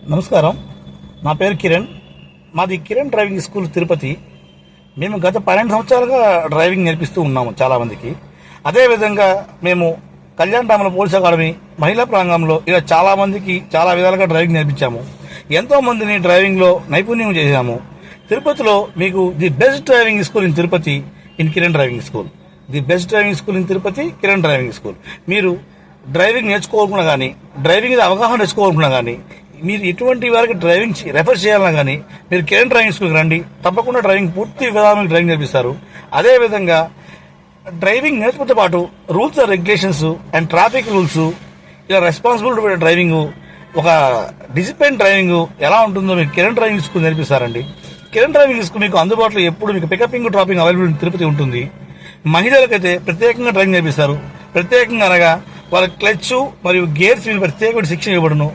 నమస్కారం. నా పేరు కిరణ్. మాది కిరణ్ డ్రైవింగ్ స్కూల్ తిరుపతి. మేము గత 12 సంవత్సరాలుగా డ్రైవింగ్ నేర్పిస్తూ ఉన్నాము చాలామందికి. అదేవిధంగా మేము కళ్యాణ్ రామల పోలీస్ అకాడమీ మహిళా ప్రాంగణంలో ఇలా చాలామందికి చాలా విధాలుగా డ్రైవింగ్ నేర్పించాము. ఎంతోమందిని డ్రైవింగ్లో నైపుణ్యం చేశాము. తిరుపతిలో మీకు the best driving school in Tirupati in Kiran driving school. The best driving school in Tirupati Kiran driving school. మీరు డ్రైవింగ్ నేర్చుకోవాలనుకున్నా కానీ, డ్రైవింగ్ మీద అవగాహన నేర్చుకోవాలనుకున్నా కానీ, మీరు ఎటువంటి వారికి డ్రైవింగ్ రెఫర్ చేయాలన్నా కానీ మీరు కిరణ్ డ్రైవింగ్ స్కూల్కి రండి. తప్పకుండా డ్రైవింగ్ పూర్తి విధానం డ్రైవింగ్ నేర్పిస్తారు. అదేవిధంగా డ్రైవింగ్ నేర్చుకుంటే పాటు rules and regulations and traffic rules, ఇలా రెస్పాన్సిబుల్ డ్రైవింగ్, ఒక డిసిప్లిన్ డ్రైవింగ్ ఎలా ఉంటుందో మీకు కిరణ్ డ్రైవింగ్ స్కూల్ నేర్పిస్తారండి. కిరణ్ డ్రైవింగ్ స్కూల్ మీకు అందుబాటులో ఎప్పుడు మీకు పికపింగ్ డ్రాపింగ్ అవైలబుల్ తిరుపతి ఉంటుంది. మహిళలకైతే ప్రత్యేకంగా డ్రైవింగ్ నేర్పిస్తారు. ప్రత్యేకంగా అనగా వాళ్ళ క్లచ్ మరియు గేర్స్ మీద ప్రత్యేకమైన శిక్షణ ఇవ్వబడును.